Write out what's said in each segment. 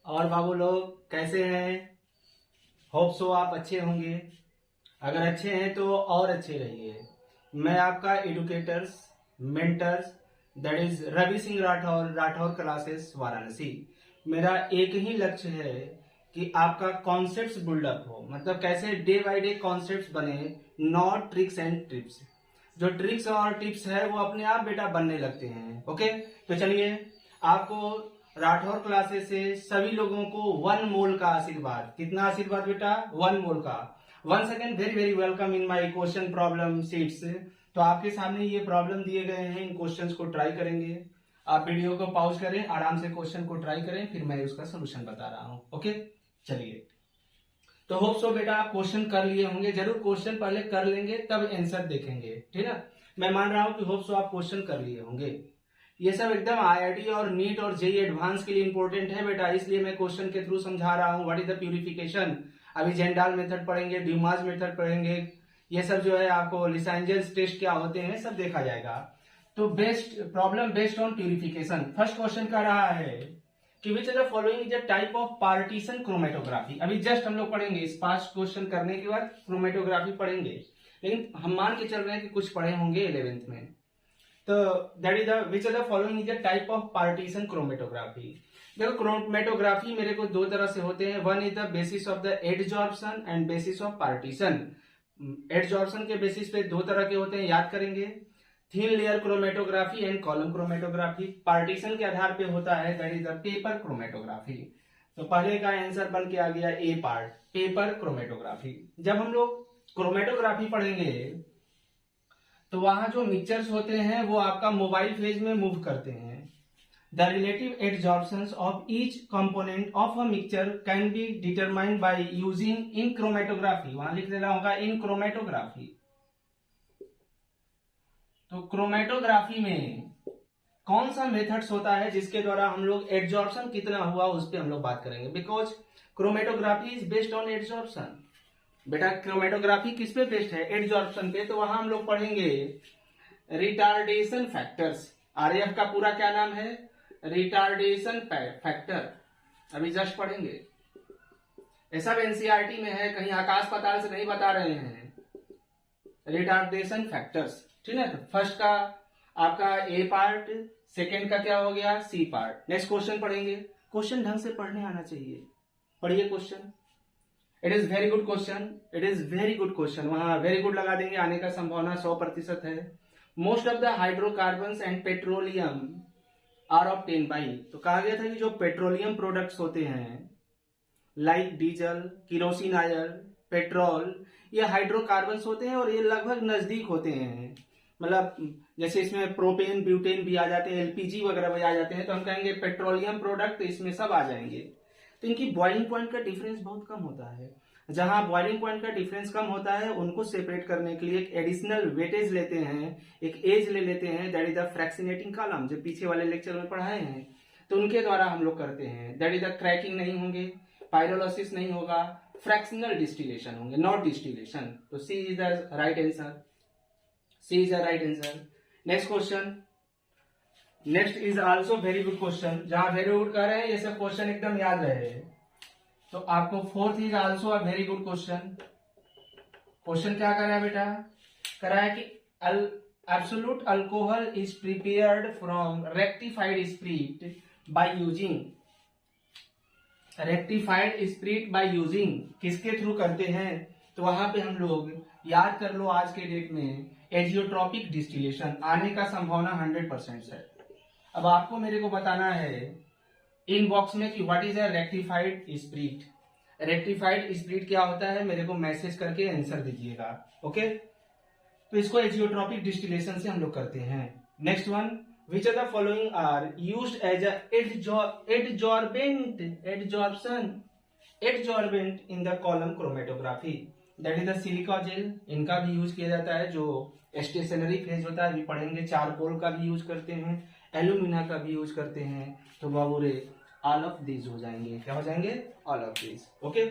और बाबू लोग कैसे हैं? होप सो आप अच्छे होंगे। अगर अच्छे हैं तो और अच्छे रहिए। मैं आपका educators mentors that is Ravi Singh Rathore, Rathore classes Varanasi. मेरा एक ही लक्ष्य है कि आपका कॉन्सेप्ट्स बिल्डअप हो, मतलब कैसे डे बाय डे कॉन्सेप्ट्स बने, नॉट ट्रिक्स एंड टिप्स। जो ट्रिक्स और टिप्स है वो अपने आप बेटा बनने लगते हैं। ओके, तो चलिए आपको राठौर क्लासेस से सभी लोगों को 1 मोल का आशीर्वाद। कितना आशीर्वाद बेटा? 1 मोल का। One second, very very welcome in my question problem seats. तो आपके सामने ये प्रॉब्लम दिए गए हैं, इन क्वेश्चंस को ट्राई करेंगे। आप वीडियो को पॉज करें, आराम से क्वेश्चन को ट्राई करें, फिर मैं उसका सोल्यूशन बता रहा हूं। ओके, चलिए। तो होप सो बेटा आप क्वेश्चन कर लिए होंगे, जरूर क्वेश्चन पहले कर लेंगे तब आंसर देखेंगे, ठीक है? मैं मान रहा हूं कि होप सो आप क्वेश्चन कर लिए होंगे। ये सब एकदम आईआईटी और नीट और जेई एडवांस के लिए इंपॉर्टेंट है बेटा, इसलिए मैं क्वेश्चन के थ्रू समझा रहा हूं। What is the purification? अभी जेंडाल मेथड पढ़ेंगे, ड्यूमास मेथड पढ़ेंगे, ये सब जो है आपको लिसाइंजेस टेस्ट क्या होते हैं सब देखा जाएगा। तो best problem based on purification. First question का रहा है कि which of the following is a type of partition chromatography. अभी जस्ट हम लोग पढ़ेंगे, इस पांच क्वेश्चन करने के बाद क्रोमेटोग्राफी पढ़ेंगे, लेकिन हम मान के चल रहे हैं कि कुछ पढ़े होंगे 11th में। तो that is the which of the following is a type of partition chromatography. देखो क्रोमेटोग्राफी मेरे को दो तरह से होते हैं। One is the basis of the adsorption and bases of partition. Adsorption के बेसिस पे दो तरह के होते हैं, याद करेंगे, thin layer chromatography and column chromatography. Partition के आधार पे होता है that is the paper chromatography. तो पहले का आंसर बन के आ गया ए पार्ट, पेपर क्रोमेटोग्राफी। जब हम लोग क्रोमेटोग्राफी पढ़ेंगे तो वहां जो मिक्सचर्स होते हैं वो आपका मोबाइल फेज में मूव करते हैं। The relative adsorptions of each component of a mixture can be determined by using in chromatography. वहां लिख देना होगा इन क्रोमेटोग्राफी। तो क्रोमेटोग्राफी में कौन सा मेथड्स होता है जिसके द्वारा हम लोग एडजॉर्प्शन कितना हुआ उस पर हम लोग बात करेंगे, because chromatography is based on adsorption. बेटा क्रोमेटोग्राफी किस पे बेस्ड है? एडजॉर्प्शन पे। तो वहां हम लोग पढ़ेंगे रिटार्डेशन फैक्टर्स। आरएफ का पूरा क्या नाम है? Retardation factor. अभी जस्ट पढ़ेंगे, ये सब एनसीईआरटी में है, कहीं आकाश पाताल से नहीं बता रहे हैं। रिटार्डेशन फैक्टर्स, ठीक है? तो फर्स्ट का आपका ए पार्ट, सेकेंड का क्या हो गया? C part. नेक्स्ट क्वेश्चन पढ़ेंगे। क्वेश्चन ढंग से पढ़ने आना चाहिए। पढ़िए question. It is very good question, it is very good question. वहां वेरी गुड लगा देंगे, आने का संभावना 100% है। Most of the hydrocarbon and petroleum are obtain by. तो कहा गया था कि जो पेट्रोलियम प्रोडक्ट्स होते हैं like diesel, kerosene oil, petrol, ये हाइड्रोकार्बन्स होते हैं और ये लगभग नजदीक होते हैं। मतलब जैसे इसमें प्रोपेन, ब्यूटेन भी आ जाते हैं, एलपीजी वगैरह भी आ जाते हैं, तो हम कहेंगे पेट्रोलियम प्रोडक्ट, इसमें सब आ जाएंगे। तो इनकी बॉइलिंग पॉइंट का डिफरेंस बहुत कम होता है। जहां बॉइलिंग पॉइंट का डिफरेंस कम होता है उनको सेपरेट करने के लिए एक एडिशनल वेटेज लेते हैं, एक एज ले लेते हैं, दैट इज द फ्रैक्सिनेटिंग कॉलम, जो पीछे वाले लेक्चर में पढ़ाए हैं। तो उनके द्वारा हम लोग करते हैं। दैट इज द क्रैकिंग नहीं होंगे, पायरोलिसिस नहीं होगा, फ्रैक्शनल डिस्टिलेशन होंगे, नॉट डिस्टिलेशन। तो C is the right answer, C is the right answer. Next question. Next is also very good question. जहां वेरी गुड कर रहे हैं ये सब क्वेश्चन एकदम याद रहे, तो आपको fourth is also a very good question. Question क्या कर रहा है बेटा? कर रहा है कि absolute alcohol is prepared from rectified spirit by using. Rectified spirit by using किसके थ्रू करते हैं? तो वहां पे हम लोग याद कर लो, आज के डेट में एजियोट्रॉपिक डिस्टिलेशन आने का संभावना 100% है। अब आपको मेरे को बताना है इनबॉक्स में कि what is a rectified spirit. Rectified spirit क्या होता है, मेरे को मैसेज करके आंसर दीजिएगा। ओके, तो इसको एजियोट्रॉपिक डिस्टिलेशन से हम लोग करते हैं। Next one, which of the following are used as a adsorbent in the column chromatography? That is the silica gel, इनका भी यूज किया जाता है। जो स्टेशनरी फेज होता है अभी पढ़ेंगे, चारकोल का भी यूज करते हैं, एल्यूमिना का भी यूज करते हैं। तो बाबू रे ऑल ऑफ दीज हो जाएंगे, क्या हो जाएंगे? All of these. ओके,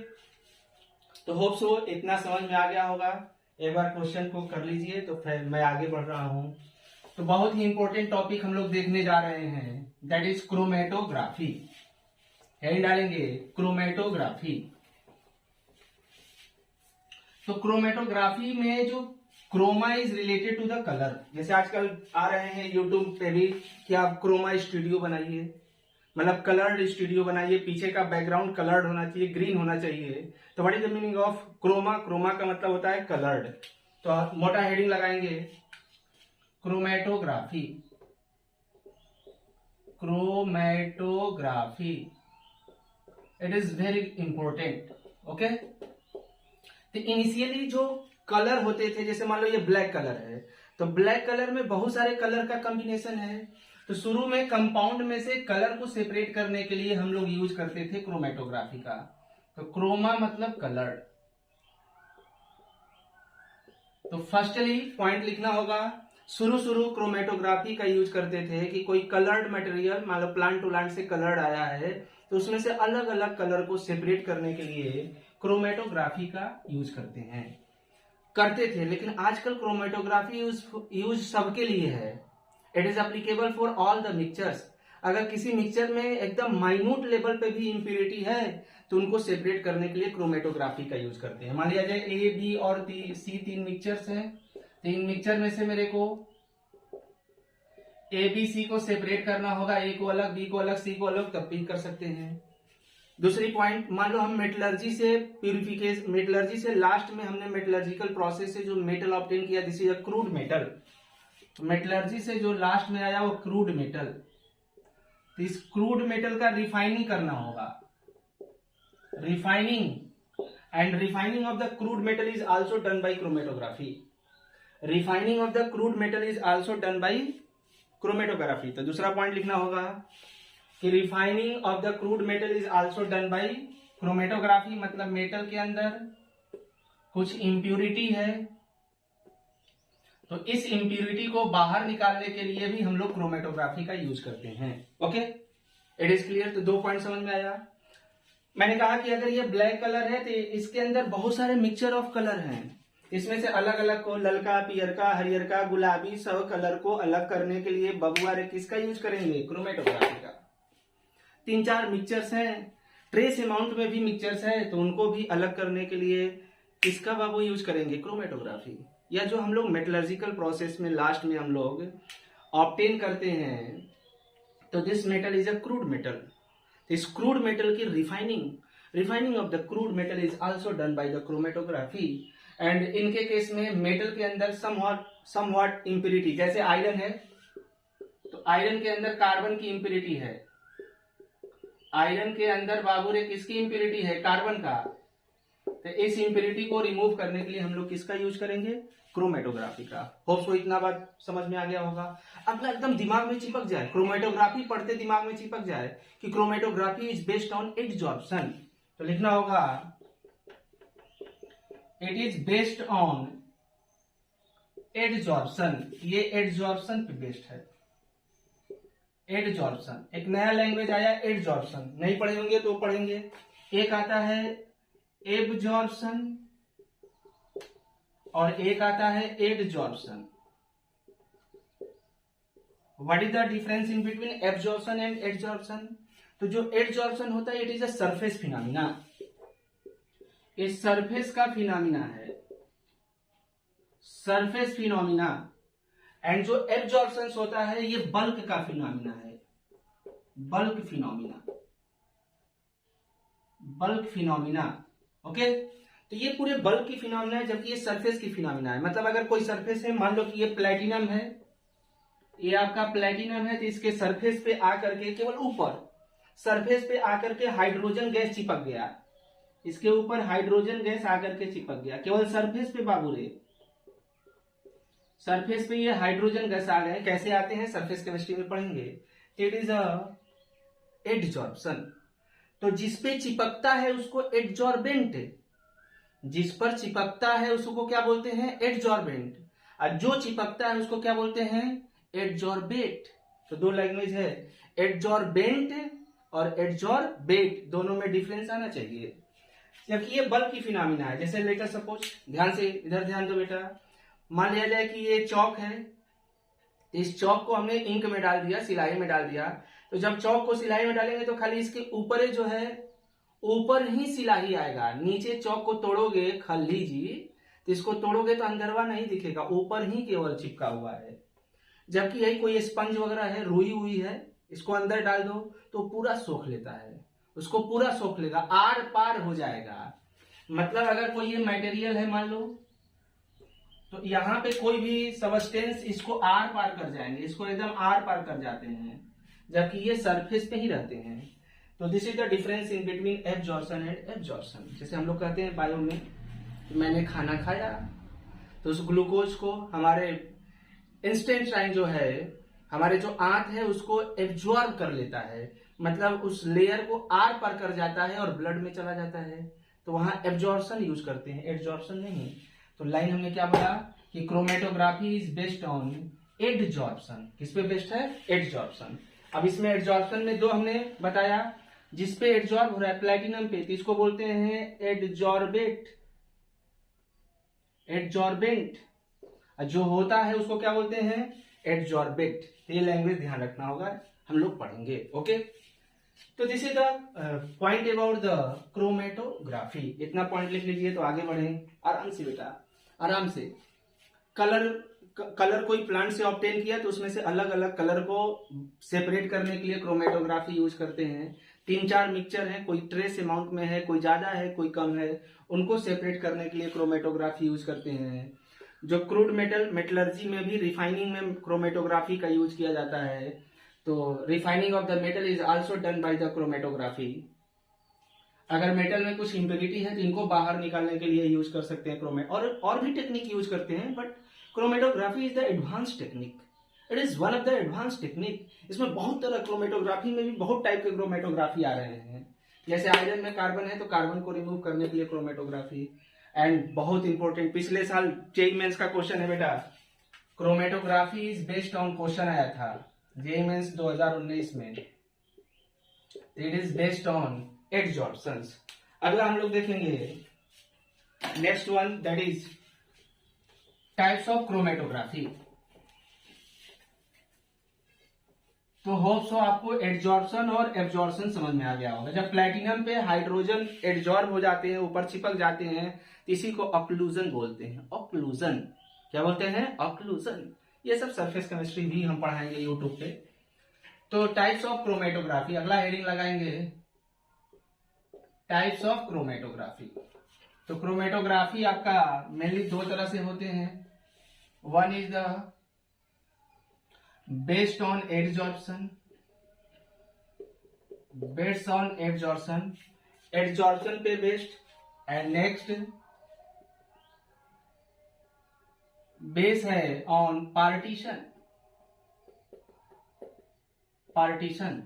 तो होप सो इतना समझ में आ गया होगा। एक बार क्वेश्चन को कर लीजिए तो फिर मैं आगे बढ़ रहा हूं। तो बहुत ही इंपॉर्टेंट टॉपिक हम लोग देखने जा रहे हैं, दैट इज क्रोमेटोग्राफी। हेडिंग डालेंगे क्रोमेटोग्राफी। तो क्रोमेटोग्राफी में जो chroma is related to the colour, जैसे आजकल आ रहे हैं यूट्यूब पे भी कि आप क्रोमा स्टूडियो बनाइए, मतलब कलर्ड स्टूडियो बनाइए, पीछे का बैकग्राउंड कलर्ड होना चाहिए, ग्रीन होना चाहिए। तो what is the meaning of chroma? Chroma का मतलब होता है कलर्ड। तो आप मोटा हेडिंग लगाएंगे chromatography. Chromatography it is very important. Okay, तो इनिशियली जो कलर होते थे, जैसे मान लो ये ब्लैक कलर है, तो ब्लैक कलर में बहुत सारे कलर का कॉम्बिनेशन है। तो शुरू में कंपाउंड में से कलर को सेपरेट करने के लिए हम लोग यूज करते थे क्रोमेटोग्राफी का। तो क्रोमा मतलब कलर्ड। तो फर्स्टली पॉइंट लिखना होगा, शुरू क्रोमेटोग्राफी का यूज करते थे कि कोई कलर्ड मटेरियल, मान लो प्लांट टू प्लांट से कलर्ड आया है, तो उसमें से अलग अलग कलर को सेपरेट करने के लिए क्रोमेटोग्राफी का यूज करते थे। लेकिन आजकल क्रोमेटोग्राफी यूज सबके लिए है। It is applicable for all the mixtures. अगर किसी मिक्सचर में एकदम माइन्यूट लेवल पे भी इम्प्योरिटी है तो उनको सेपरेट करने के लिए क्रोमेटोग्राफी का यूज करते हैं। मान लिया जाए ए, बी और सी तीन मिक्सचर्स हैं, तो इन मिक्सचर में से मेरे को ए बी सी को सेपरेट करना होगा, ए को अलग, बी को अलग, सी को अलग, तब भी कर सकते हैं। दूसरी पॉइंट, मान लो हम मेटलर्जी से प्यूरिफिकेशन, मेटलर्जी से लास्ट में हमने मेटलर्जिकल प्रोसेस से जो मेटल ऑब्टेन किया, this is a crude metal. Metallurgy से जो लास्ट में आया वो क्रूड मेटल। तो इस क्रूड मेटल का रिफाइनिंग करना होगा, refining, and refining of the crude metal is also done by chromatography. Refining of the crude metal is also done by chromatography. तो दूसरा पॉइंट लिखना होगा कि refining of the crude metal is also done by chromatography, मतलब metal के अंदर कुछ impurity है, तो इस इम्प्यूरिटी को बाहर निकालने के लिए भी हम लोग क्रोमेटोग्राफी का यूज करते हैं। Okay, it is clear. तो 2 पॉइंट समझ में आया। मैंने कहा कि अगर ये ब्लैक कलर है तो इसके अंदर बहुत सारे मिक्सचर ऑफ कलर हैं, इसमें से अलग अलग को ललका, पियरका, हरियरका, गुलाबी, सब कलर को अलग करने के लिए बबुआ रे किसका यूज करेंगे? क्रोमेटोग्राफी का। 3-4 मिक्सचर्स हैं, ट्रेस अमाउंट में भी मिक्सचर्स है, तो उनको भी अलग करने के लिए किसका बाबू यूज करेंगे? क्रोमेटोग्राफी। या जो हम लोग मेटलर्जिकल प्रोसेस में लास्ट में हम लोग ऑब्टेन करते हैं, तो this metal is a crude metal. इस क्रूड मेटल की refining of the crude metal is also done by the chromatography. And इनके केस में मेटल के अंदर समव्हाट इम्प्यूरिटी, जैसे आयरन है तो आयरन के अंदर कार्बन की इम्प्यूरिटी है, आयरन के अंदर बाबू रे किसकी इम्प्यूरिटी है? कार्बन का। तो इस इम्प्यूरिटी को रिमूव करने के लिए हम लोग किसका यूज करेंगे? क्रोमेटोग्राफी का। होप सो इतना बात समझ में आ गया होगा। अगला एकदम दिमाग में चिपक जाए, क्रोमेटोग्राफी पढ़ते दिमाग में चिपक जाए कि chromatography is based on adsorption, तो लिखना होगा it is based on adsorption. ये एडजॉर्प्शन पे बेस्ड है। एडजॉर्प्शन एक नया लैंग्वेज आया, एडजॉर्प्शन नहीं पढ़े होंगे तो पढ़ेंगे। एक आता है एब्जॉर्प्शन और एक आता है adsorption. What is the difference in between absorption and adsorption? तो जो एडजॉर्प्शन होता है it is a surface phenomena, ये सरफेस का फिनोमिना है, सरफेस फिनोमिना। एंड जो एब्जॉर्प्शन होता है ये बल्क का फिनोमिना है, bulk phenomena, bulk phenomena. Okay, तो ये पूरे बल्क की फिनोमिना है, जबकि ये सरफेस की फिनोमिना है। मतलब अगर कोई सरफेस है, मान लो कि ये प्लेटिनम है, ये आपका प्लेटिनम है, तो इसके सरफेस पे आकर के केवल ऊपर सरफेस पे आकर के हाइड्रोजन गैस चिपक गया, इसके ऊपर हाइड्रोजन गैस आकर के चिपक गया केवल सरफेस पे बाबू रे, सरफेस पे ये हाइड्रोजन गैस आ गए। कैसे आते हैं? सरफेस केमिस्ट्री में पढ़ेंगे। It is a adsorption. तो जिस पे चिपकता है उसको एडजॉर्बेंट, जिस पर चिपकता है उसको क्या बोलते हैं? एडजॉर्बेंट। और जो चिपकता है उसको क्या बोलते हैं? एडजॉर्बेट। तो 2 लैंग्वेज है, एडजॉर्बेंट और एडजॉर्बेट, दोनों में डिफरेंस आना चाहिए। जबकि ये बल्क की फिनोमिना है। जैसे लेटर सपोज, ध्यान से इधर ध्यान दो बेटा, मान लिया जाए कि ये चौक है, इस चौक को हमने इंक में डाल दिया, सिलाई में डाल दिया, तो जब चौक को सिलाई में डालेंगे तो खाली इसके ऊपर जो है ऊपर ही सिलाई आएगा, नीचे चौक को तोड़ोगे खल्ली जी तो इसको तोड़ोगे तो अंदरवा नहीं दिखेगा, ऊपर ही केवल चिपका हुआ है। जबकि यही कोई स्पंज वगैरह है, रुई हुई है, इसको अंदर डाल दो तो पूरा सोख लेता है, उसको पूरा सोख लेगा, आर पार हो जाएगा। मतलब अगर कोई ये मटेरियल है मान लो, तो यहाँ पे कोई भी सबस्टेंस इसको आर पार कर जाएंगे, इसको एकदम आर पार कर जाते हैं, जबकि ये सरफेस पे ही रहते हैं। तो this is the difference in between absorption and absorption. जैसे हम लोग कहते हैं बायो में कि मैंने खाना खाया, तो उस ग्लूकोज को हमारे इंस्टेंटाइन जो है, हमारे जो आंत है उसको एब्जॉर्ब कर लेता है, मतलब उस लेयर को आर पार कर जाता है और ब्लड में चला जाता है, तो वहां एब्जॉर्प्शन यूज करते हैं, एब्जॉर्प्शन नहीं। तो लाइन हमने क्या बोला कि chromatography is based on adsorption. किस पे बेस्ड है? एडजॉर्प्शन। अब इसमें एडजॉर्प्शन में दो हमने बताया, जिसपे एडजॉर्ब हो रहा है प्लैटिनम पे, तो इसको बोलते हैं एडजॉर्बेट, एडजॉर्बेंट। जो होता है उसको क्या बोलते हैं? एडजॉर्बेट। तो ये लैंग्वेज ध्यान रखना होगा, हम लोग पढ़ेंगे। ओके, तो this is the point about the chromatography. इतना पॉइंट लिख लीजिए तो आगे बढ़े आराम से बेटा, आराम से। कलर कोई प्लांट से ऑब्टेन किया तो उसमें से अलग अलग कलर को सेपरेट करने के लिए क्रोमेटोग्राफी यूज करते हैं। 3-4 मिक्सचर है, कोई ट्रेस अमाउंट में है, कोई ज्यादा है, कोई कम है, उनको सेपरेट करने के लिए क्रोमेटोग्राफी यूज करते हैं। जो क्रूड मेटल मेटलर्जी में भी रिफाइनिंग में क्रोमेटोग्राफी का यूज किया जाता है, तो refining of the metal is also done by the chromatography. अगर मेटल में कुछ इम्प्योरिटी है तो इनको बाहर निकालने के लिए यूज कर सकते हैं क्रोमेट, और भी टेक्निक यूज करते हैं, but chromatography is the advance technique, it is one of the advance technique. इसमें बहुत तरह, क्रोमेटोग्राफी में भी बहुत टाइप के क्रोमेटोग्राफी आ रहे हैं। जैसे आयरन में कार्बन है तो कार्बन को रिमूव करने के लिए क्रोमेटोग्राफी। एंड बहुत इंपॉर्टेंट, पिछले साल जेईई मेंस का क्वेश्चन है बेटा, chromatography is based on, question आया था जेईई मेंस 2019 में, इट इज बेस्ड ऑन एडजॉर्प्शंस। अगला हम लोग देखेंगे next one, that is types of chromatography. तो होप सो आपको एडजॉर्प्शन और एब्जॉर्प्शन समझ में आ गया होगा। जब प्लैटिनम पे हाइड्रोजन एडजॉर्ब हो जाते हैं, ऊपर चिपक जाते हैं, तो इसी को ऑक्लूजन बोलते हैं। ऑक्लूजन, क्या बोलते हैं? ऑक्लूजन। ये सब सरफेस केमिस्ट्री भी हम पढ़ाएंगे यूट्यूब पे। तो टाइप्स ऑफ क्रोमेटोग्राफी, अगला हेडिंग लगाएंगे टाइप्स ऑफ क्रोमेटोग्राफी। तो क्रोमेटोग्राफी आपका मेनली दो तरह से होते हैं। One is the based on adsorption, based on absorption, adsorption पे बेस्ड। एंड नेक्स्ट बेस है on partition, partition,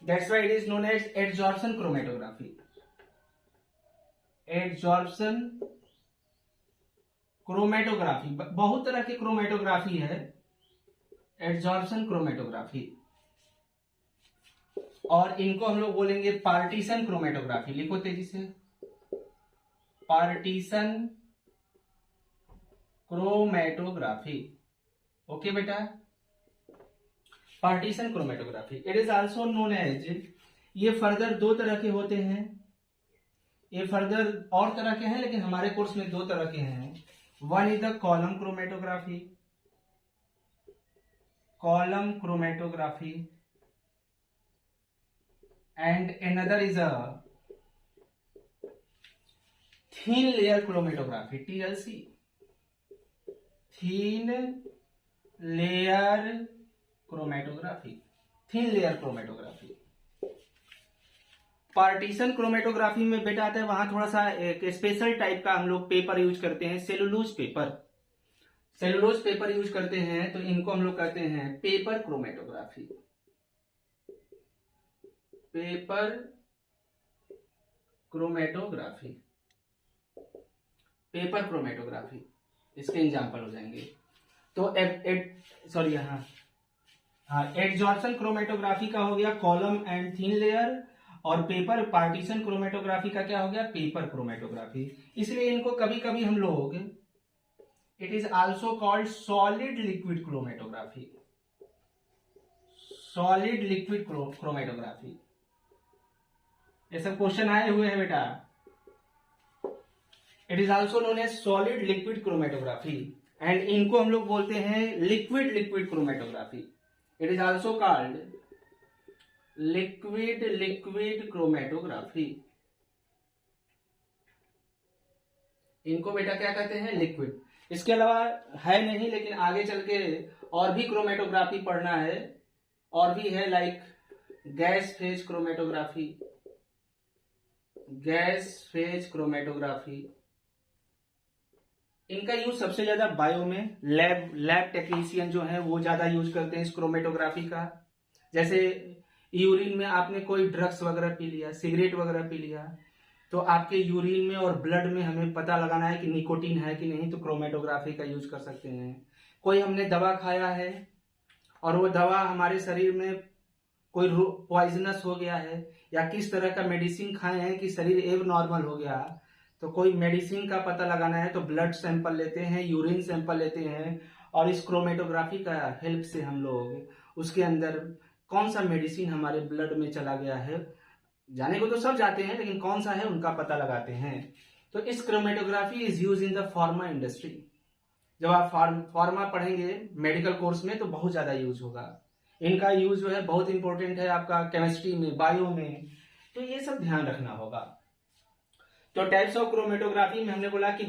that's why it is known as adsorption chromatography. Adsorption chromatography, बहुत तरह की क्रोमेटोग्राफी है। एडजॉर्प्शन क्रोमेटोग्राफी, और इनको हम लोग बोलेंगे पार्टीशन क्रोमेटोग्राफी। लिखो तेजी से, पार्टीशन क्रोमेटोग्राफी। ओके बेटा, partition chromatography. It is also known as, ये फर्दर दो तरह के होते हैं, ये फर्दर और तरह के हैं, लेकिन हमारे कोर्स में दो तरह के हैं। One is the column chromatography, column chromatography, and another is a thin layer chromatography, TLC, thin layer chromatography, thin layer chromatography. Partition chromatography में बेटा आता है, वहां थोड़ा सा एक स्पेशल टाइप का हम लोग पेपर यूज करते हैं, cellulose paper, cellulose paper use करते हैं, तो इनको हम लोग कहते हैं paper chromatography, paper chromatography, paper chromatography, इसके एग्जाम्पल हो जाएंगे। तो सॉरी हाँ, एडजॉर्प्शन क्रोमेटोग्राफी का हो गया कॉलम एंड थीन लेयर, और पेपर पार्टीशन क्रोमेटोग्राफी का क्या हो गया? Paper chromatography. इसलिए इनको कभी कभी हम लोग, it is also called solid liquid chromatography, solid liquid chromatography. ये सब क्वेश्चन आए हुए हैं बेटा। It is also known as solid liquid chromatography and इनको हम लोग बोलते हैं liquid liquid chromatography. It is also called liquid liquid chromatography. इनको बेटा क्या कहते हैं? लिक्विड। इसके अलावा है नहीं, लेकिन आगे चल के और भी क्रोमेटोग्राफी पढ़ना है, और भी है like gas phase chromatography, gas phase chromatography. इनका यूज सबसे ज्यादा बायो में लैब टेक्नीशियन जो है वो ज्यादा यूज करते हैं इस क्रोमेटोग्राफी का। जैसे यूरिन में आपने कोई ड्रग्स वगैरह पी लिया, सिगरेट वगैरह पी लिया, तो आपके यूरिन में और ब्लड में हमें पता लगाना है कि निकोटीन है कि नहीं, तो क्रोमेटोग्राफी का यूज कर सकते हैं। कोई हमने दवा खाया है और वो दवा हमारे शरीर में कोई पॉइजनस हो गया है, या किस तरह का मेडिसिन खाए हैं कि शरीर एब नॉर्मल हो गया, तो कोई मेडिसिन का पता लगाना है तो ब्लड सैंपल लेते हैं, यूरिन सैंपल लेते हैं, और इस क्रोमेटोग्राफी का हेल्प से हम लोग उसके अंदर कौन सा मेडिसिन हमारे ब्लड में चला गया है, जाने को तो सब जाते हैं लेकिन कौन सा है उनका पता लगाते हैं। तो इस chromatography is use in the pharma industry. जब आप फार्मा पढ़ेंगे मेडिकल कोर्स में तो बहुत ज्यादा यूज होगा। इनका यूज जो है बहुत इंपॉर्टेंट है आपका केमिस्ट्री में, बायो में, तो ये सब ध्यान रखना होगा। तो टाइप्स ऑफ क्रोमेटोग्राफी में हमने बोला कि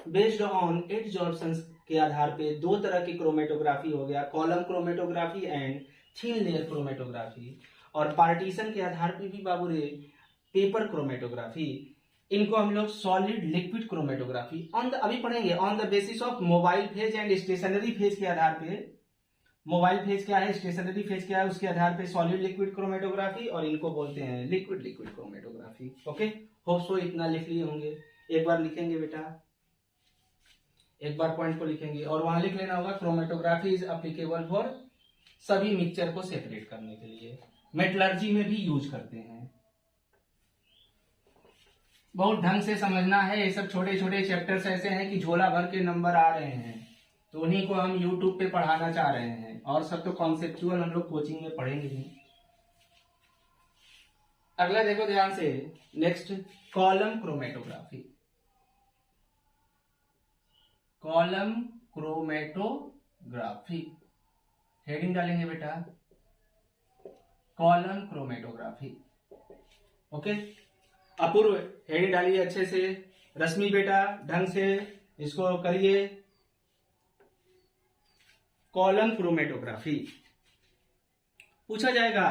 बेस्ड ऑन एडजॉर्प्शन के आधार पे दो तरह की क्रोमेटोग्राफी हो गया, column chromatography and thin layer chromatography. और पार्टीशन के आधार पे भी बाबू रे पेपर क्रोमेटोग्राफी। इनको हम लोग सॉलिड लिक्विड क्रोमेटोग्राफी अभी पढ़ेंगे on the basis of mobile phase and stationary phase के आधार पे। मोबाइल फेज क्या है, स्टेशनरी फेज क्या है, उसके आधार पे सॉलिड लिक्विड क्रोमेटोग्राफी, और इनको बोलते हैं liquid liquid chromatography. Okay, hope so इतना लिख लिए होंगे। एक बार लिखेंगे बेटा, एक बार पॉइंट को लिखेंगे और वहां लिख लेना होगा क्रोमेटोग्राफी इज एप्लीकेबल फॉर सभी मिक्सचर को सेपरेट करने के लिए। मेटलर्जी में भी यूज करते हैं। बहुत ढंग से समझना है, ये सब छोटे छोटे चैप्टर्स ऐसे हैं कि झोला भर के नंबर आ रहे हैं, तो उन्हीं को हम यूट्यूब पे पढ़ाना चाह रहे हैं, और सब तो कॉन्सेप्चुअल हम लोग कोचिंग में पढ़ेंगे ही। अगला देखो ध्यान से, next column chromatography. Column chromatography heading डालेंगे बेटा, कॉलम क्रोमेटोग्राफी। ओके, अपूर्व हेडिंग डालिए अच्छे से। रश्मि बेटा ढंग से इसको करिए, कॉलम क्रोमेटोग्राफी। पूछा जाएगा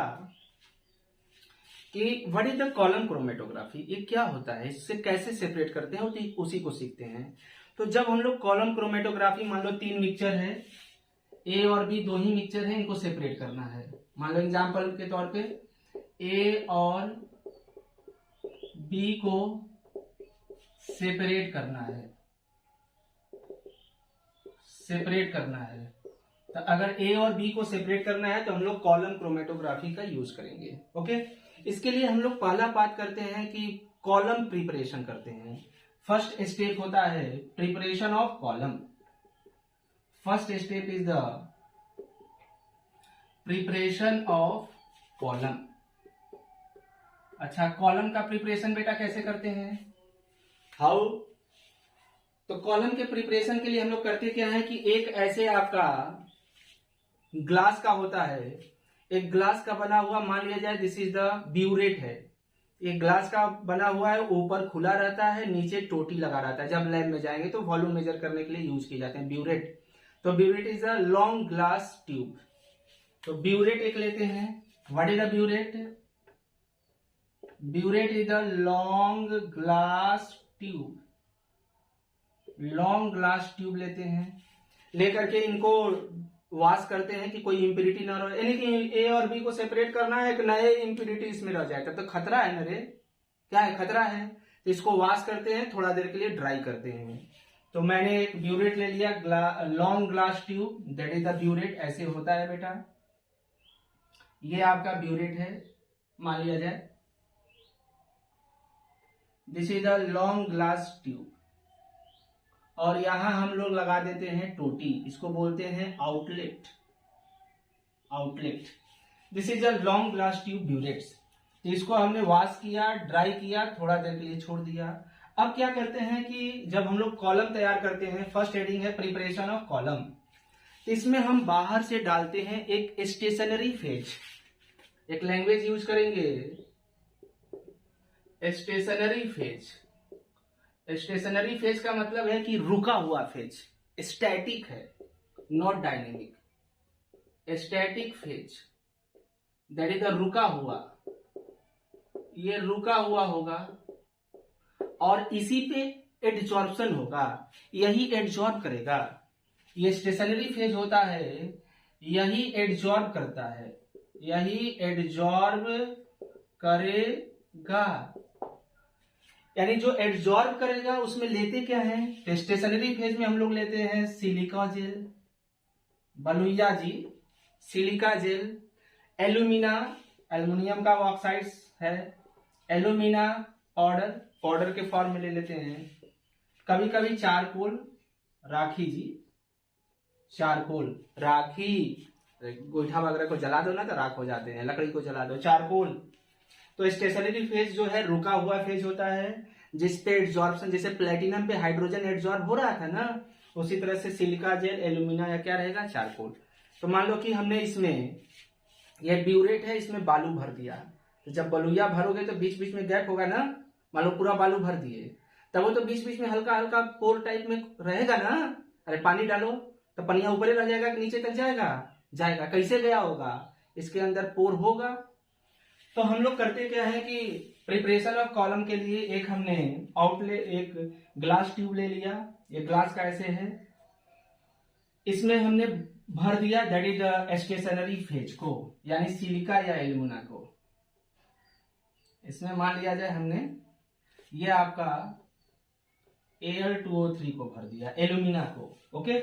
कि what is the column chromatography, ये क्या होता है, इससे कैसे सेपरेट करते हैं, उसी को सीखते हैं। तो जब हम लोग कॉलम क्रोमेटोग्राफी, मान लो 3 मिक्सचर है, ए और बी 2 ही मिक्सचर है, इनको सेपरेट करना है। मान लो एग्जांपल के तौर पे ए और बी को सेपरेट करना है, सेपरेट करना है। तो अगर ए और बी को सेपरेट करना है तो हम लोग कॉलम क्रोमेटोग्राफी का यूज करेंगे। ओके, इसके लिए हम लोग पहला बात करते हैं कि कॉलम प्रिपरेशन करते हैं। फर्स्ट स्टेप होता है preparation of column. First step is the preparation of column. अच्छा, कॉलम का प्रिपरेशन बेटा कैसे करते हैं, हाउ? तो कॉलम के प्रिपरेशन के लिए हम लोग करते क्या है कि एक ऐसे आपका ग्लास का होता है, एक ग्लास का बना हुआ, मान लिया जाए दिस इज द ब्यूरेट है। एक ग्लास का बना हुआ है, ऊपर खुला रहता है, नीचे टोटी लगा रहता है। जब लैब में जाएंगे तो वॉल्यूम मेजर करने के लिए यूज किए जाते हैं ब्यूरेट। तो burette is a long glass tube. तो ब्यूरेट एक लेते हैं। What is the burette? Burette is the long glass tube. Long glass tube लेते हैं, लेकर के इनको वॉश करते हैं कि कोई इंप्यूरिटी ना रहे, यानी कि ए और बी को सेपरेट करना है, एक नए इंप्यूरिटी इसमें रह जाए, तब तो खतरा है ना रे, क्या है, खतरा है। तो इसको वॉश करते हैं, थोड़ा देर के लिए ड्राई करते हैं। तो मैंने एक ब्यूरेट ले लिया, long glass tube, that is the burette. ऐसे होता है बेटा, ये आपका ब्यूरेट है मान लिया जाए, this is the long glass tube. और यहां हम लोग लगा देते हैं टोटी, इसको बोलते हैं outlet. Outlet. This is a long glass tube burettes. तो इसको हमने वॉश किया, ड्राई किया, थोड़ा देर के लिए छोड़ दिया। अब क्या करते हैं कि जब हम लोग कॉलम तैयार करते हैं, फर्स्ट हेडिंग है प्रिपरेशन ऑफ कॉलम। तो इसमें हम बाहर से डालते हैं एक स्टेशनरी फेज। एक लैंग्वेज यूज करेंगे, स्टेशनरी फेज। स्टेशनरी फेज का मतलब है कि रुका हुआ फेज, स्टैटिक है, not dynamic. Static phase that is the रुका हुआ, ये रुका हुआ होगा और इसी पे एडजॉर्प्शन होगा, यही एडजॉर्ब करेगा। ये स्टेशनरी फेज होता है, यही एडजॉर्ब करता है, यही एडजॉर्ब करेगा। यानी जो एडजॉर्ब करेगा उसमें लेते क्या है, तो स्टेशनरी फेज में हम लोग लेते हैं सिलिका जेल, बलुइया जी, सिलिका जेल, एल्यूमिना, एल्युमिनियम का ऑक्साइड्स है, एल्यूमिना पाउडर, पाउडर के फॉर्म में ले लेते हैं। कभी कभी चारकोल, राखी जी, चारकोल, राखी, गोईठा वगैरह को जला दो ना तो राख हो जाते हैं, लकड़ी को जला दो, चारकोल। तो स्टेशनरी फेज जो है रुका हुआ फेज होता है, जिसपे एडजॉर्प्शन, जैसे प्लेटिनम पे हाइड्रोजन एडजॉर्ब हो रहा था ना, उसी तरह से सिलिका जेल, एल्यूमिना या क्या रहेगा, चारकोल। तो मान लो कि हमने इसमें, यह ब्यूरेट है, इसमें बालू भर दिया, तो जब बलुइया भरोगे तो बीच बीच में गैप होगा ना, मान लो पूरा बालू भर दिए, तब वो तो बीच बीच में हल्का हल्का पोर टाइप में रहेगा ना। अरे पानी डालो तो पनिया ऊपर रह जाएगा कि नीचे तक जाएगा, जाएगा। कैसे गया होगा, इसके अंदर पोर होगा। तो हम लोग करते क्या है कि प्रिपरेशन ऑफ कॉलम के लिए एक हमने आउटलेट, एक ग्लास ट्यूब ले लिया, ये ग्लास का ऐसे है, इसमें हमने भर दिया that is the stationary phase को, यानी सिलिका या एल्यूमिना को। इसमें मान लिया जाए हमने ये आपका Al2O3 को भर दिया, एल्यूमिना को, ओके।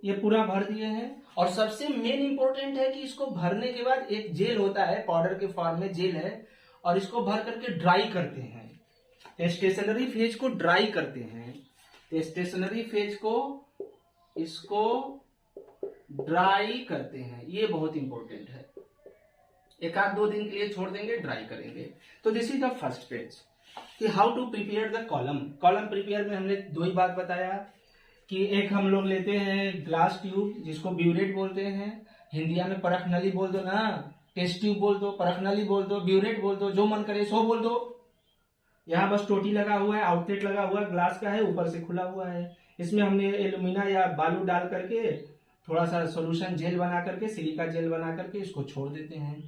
ये पूरा भर दिए हैं। और सबसे मेन इंपॉर्टेंट है कि इसको भरने के बाद एक जेल होता है, पाउडर के फॉर्म में जेल है, और इसको भर करके ड्राई करते हैं। स्टेशनरी फेज को ड्राई करते हैं, तो स्टेशनरी फेज को इसको ड्राई करते हैं, ये बहुत इंपॉर्टेंट है। एक आध 2 दिन के लिए छोड़ देंगे, ड्राई करेंगे। तो this is the first page कि how to prepare the column. Column prepare में हमने 2 ही बात बताया कि एक हम लोग लेते हैं ग्लास ट्यूब, जिसको ब्यूरेट बोलते हैं, हिंदिया में परख नली बोल दो ना, टेस्ट ट्यूब बोल दो, परख नली बोल दो, ब्यूरेट बोल दो, जो मन करे सो बोल दो। यहाँ बस टोटी लगा हुआ है, आउटलेट लगा हुआ है, ग्लास का है, ऊपर से खुला हुआ है। इसमें हमने एल्यूमिना या बालू डाल करके थोड़ा सा सोल्यूशन जेल बना करके, सिलिका जेल बना करके इसको छोड़ देते हैं।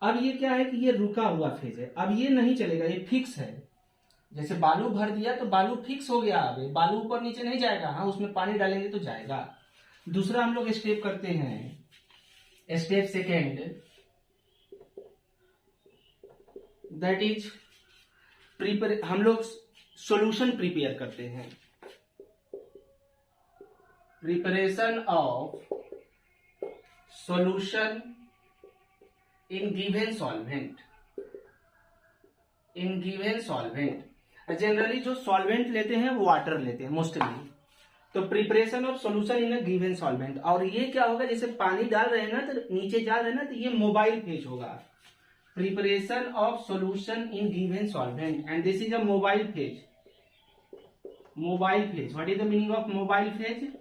अब ये क्या है कि ये रुका हुआ फेज है, अब ये नहीं चलेगा, ये फिक्स है। जैसे बालू भर दिया तो बालू फिक्स हो गया, अब बालू ऊपर नीचे नहीं जाएगा, हाँ उसमें पानी डालेंगे तो जाएगा। दूसरा हम लोग स्टेप करते हैं, step second, that is prepare, हम लोग सॉल्यूशन प्रिपेयर करते हैं। Preparation of solution in given solvent, in given solvent. Generally जो सॉल्वेंट लेते हैं वो वाटर लेते हैं मोस्टली। तो preparation of solution in a given solvent, और ये क्या होगा, जैसे पानी डाल रहे हैं ना तो नीचे जा रहे हैं ना, तो ये मोबाइल फेज होगा। Preparation of solution in given solvent, and this is a mobile phase. Mobile phase, what is the meaning of mobile phase,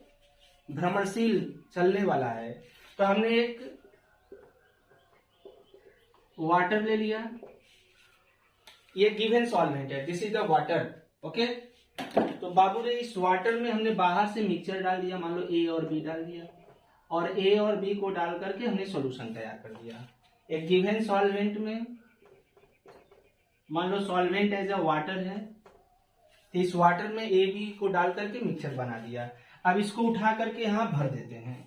भ्रमणशील, चलने वाला है। तो हमने एक वाटर ले लिया, ये गिवन सॉल्वेंट है, this is the water, okay. तो बाबू रे इस वाटर में हमने बाहर से मिक्सचर डाल दिया, मान लो ए और बी डाल दिया, और ए और बी को डाल करके हमने सॉल्यूशन तैयार कर दिया। एक गिवन सॉल्वेंट में मान लो सॉल्वेंट एज अ वाटर है, तो इस वाटर में ए बी को डाल करके मिक्सचर बना दिया। अब इसको उठा करके यहां भर देते हैं,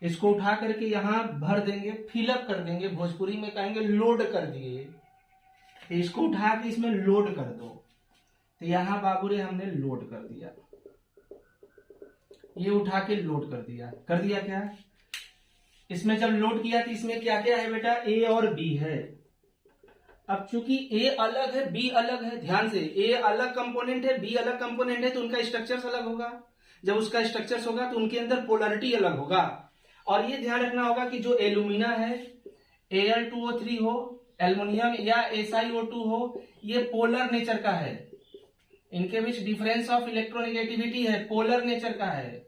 इसको उठा करके यहां भर देंगे, फिलअप कर देंगे, भोजपुरी में कहेंगे लोड कर दिए। तो इसको उठा के इसमें लोड कर दो, तो यहां बाबूरे हमने लोड कर दिया, ये उठा के लोड कर दिया। कर दिया क्या, इसमें जब लोड किया तो इसमें क्या क्या है बेटा, ए और बी है। अब चूंकि ए अलग है बी अलग है, ध्यान से, ए अलग कंपोनेंट है बी अलग कंपोनेंट है, तो उनका स्ट्रक्चर अलग होगा। जब उसका स्ट्रक्चर होगा तो उनके अंदर पोलरिटी अलग होगा, और ये ध्यान रखना होगा कि जो एल्यूमिना है, Al2O3 हो, एल्युमिनियम या SiO2 हो, ये पोलर नेचर का है। इनके बीच डिफरेंस ऑफ इलेक्ट्रोनेगेटिविटी है, पोलर नेचर का है।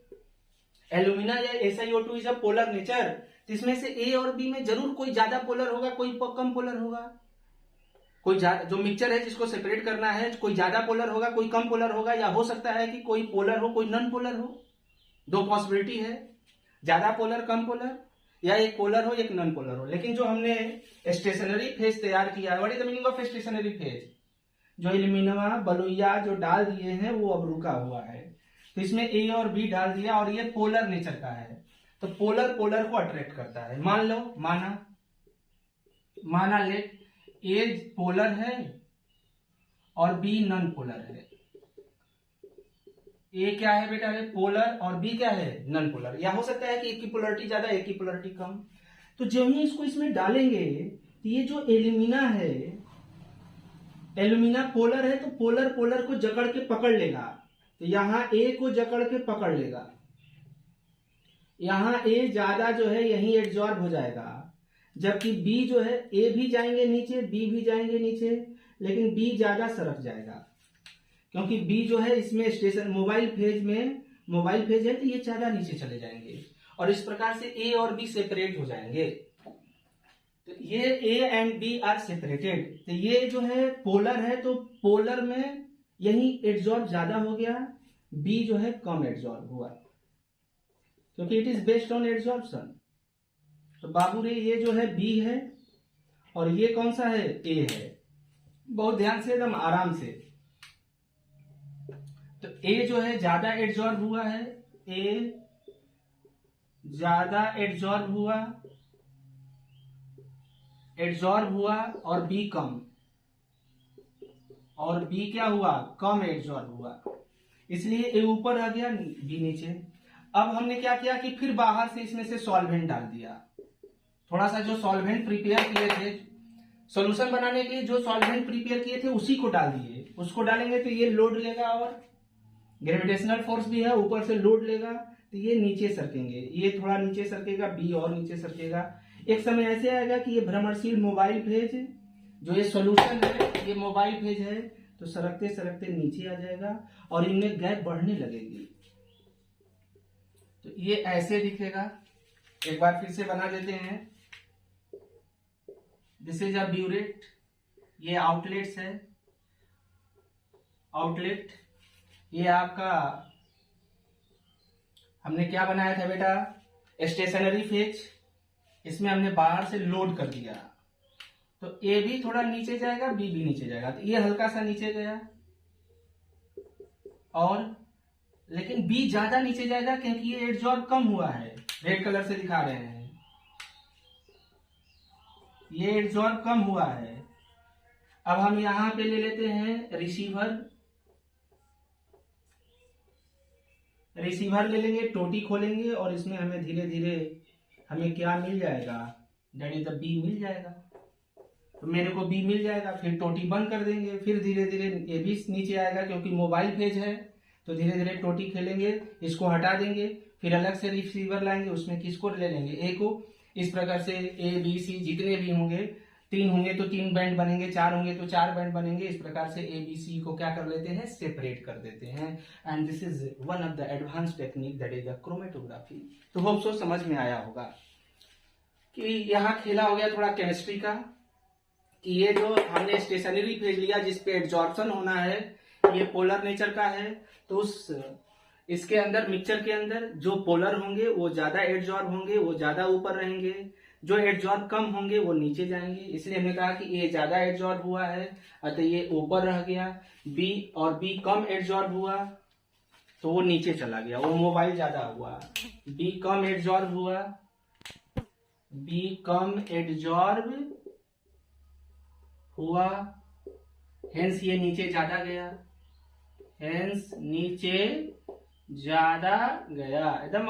एल्यूमिना या SiO2 is a polar nature. तो इसमें से A और B में जरूर कोई ज्यादा पोलर होगा, कोई कम पोलर होगा। कोई जो मिक्सचर है जिसको सेपरेट करना है, कोई ज्यादा पोलर होगा, कोई कम पोलर होगा, या हो सकता है कि कोई पोलर हो, कोई नॉन पोलर हो। दो पॉसिबिलिटी है, ज्यादा पोलर, कम पोलर, या एक पोलर हो, एक नॉन पोलर हो। लेकिन जो हमने स्टेशनरी फेज तैयार किया है, what is the meaning of stationary phase? जो एल्यूमिनियम बलुइया जो डाल दिए हैं वो अब रुका हुआ है, तो इसमें A और B डाल दिया और ये पोलर नेचर का है, तो पोलर पोलर को अट्रैक्ट करता है। मान लो, माना लेट A पोलर है और B नॉन पोलर है। A क्या है बेटा? पोलर, और B क्या है? Non polar. या हो सकता है कि एक की पोलरिटी ज्यादा, एक की पोलरिटी कम। तो जब ही इसको इसमें डालेंगे तो ये जो एल्यूमिना है, एल्यूमिना पोलर है, तो पोलर पोलर को जकड़ के पकड़ लेगा। तो यहां A को जकड़ के पकड़ लेगा, यहां A ज्यादा जो है यहीं एड्जॉर्ब हो जाएगा, जबकि B जो है, A भी जाएंगे नीचे, B भी जाएंगे नीचे, लेकिन B ज्यादा सरक जाएगा, क्योंकि B जो है इसमें स्टेशन मोबाइल फेज है, तो ये ज्यादा नीचे चले जाएंगे, और इस प्रकार से A और B सेपरेट हो जाएंगे। तो ये A and B are separated. तो ये जो है पोलर है, तो पोलर में यही एड्जॉर्ब ज्यादा हो गया, B जो है कम एड्जॉर्ब हुआ, क्योंकि it is based on adsorption. तो बाबू रे, ये जो है B है और ये कौन सा है? A है। बहुत ध्यान से, एकदम आराम से। तो A जो है ज्यादा एड्जॉर्ब हुआ है, A ज्यादा एड्जॉर्ब हुआ और B कम, और B क्या हुआ? कम एड्जॉर्ब हुआ। इसलिए A ऊपर आ गया, B नीचे। अब हमने क्या किया कि फिर बाहर से इसमें से सॉल्वेंट डाल दिया। थोड़ा सा जो सॉल्वेंट प्रिपेयर किए थे सॉल्यूशन बनाने के लिए, जो सॉल्वेंट प्रिपेयर किए थे उसी को डाल दिए। उसको डालेंगे तो ये लोड लेगा, और ग्रेविटेशनल फोर्स भी है, ऊपर से लोड लेगा, तो ये नीचे सरकेंगे, ये थोड़ा नीचे सरकेगा, B और नीचे सरकेगा। एक समय ऐसे आएगा कि ये भ्रमणशील मोबाइल फेज, जो ये सॉल्यूशन है, ये मोबाइल फेज है, तो सरकते सरकते नीचे आ जाएगा और इनमें गैप बढ़ने लगेगी। तो ये ऐसे दिखेगा। एक बार फिर से बना देते हैं। दिस इज अ ब्यूरेट, ये आउटलेट्स है, आउटलेट। ये आपका हमने क्या बनाया था बेटा? Stationary phase. इसमें हमने बाहर से लोड कर दिया, तो A भी थोड़ा नीचे जाएगा, B भी नीचे जाएगा। तो ये हल्का सा नीचे गया, और लेकिन B ज्यादा नीचे जाएगा, क्योंकि ये एड्जॉर्ब कम हुआ है। रेड कलर से दिखा रहे हैं, ये एड्जॉर्ब कम हुआ है। अब हम यहां पे ले लेते हैं रिसीवर ले लेंगे, टोटी खोलेंगे, और इसमें हमें धीरे धीरे हमें क्या मिल जाएगा? दैट इज द B मिल जाएगा। तो मेरे को B मिल जाएगा, फिर टोटी बंद कर देंगे, फिर धीरे धीरे A भी नीचे आएगा, क्योंकि मोबाइल फेज है, तो धीरे धीरे टोटी खेलेंगे, इसको हटा देंगे, फिर अलग से रिसीवर लाएंगे, उसमें किसको ले लेंगे? A को। इस प्रकार से A B C जितने भी होंगे, 3 होंगे तो 3 बैंड बनेंगे, 4 होंगे तो 4 बैंड बनेंगे। इस प्रकार से A B C को क्या कर लेते हैं? सेपरेट कर देते हैं। And this is one of the advance technique, that is the chromatography. तो होप सो समझ में आया होगा कि यहाँ खेला हो गया थोड़ा केमिस्ट्री का, कि ये जो हमने स्टेशनरी फेज लिया जिसपे एड्जॉर्प्शन होना है, ये पोलर नेचर का है, तो इसके अंदर, मिक्सचर के अंदर जो पोलर होंगे वो ज्यादा एड्जॉर्ब होंगे, वो ज्यादा ऊपर रहेंगे, जो एड्जॉर्ब कम होंगे वो नीचे जाएंगे। इसलिए हमने कहा कि ये ज्यादा एड्जॉर्ब हुआ है, अतः ये ऊपर रह गया। B कम एड्जॉर्ब हुआ तो वो नीचे चला गया, वो मोबाइल ज्यादा हुआ। B कम एड्जॉर्ब हुआ, हेंस ये नीचे ज्यादा गया, एकदम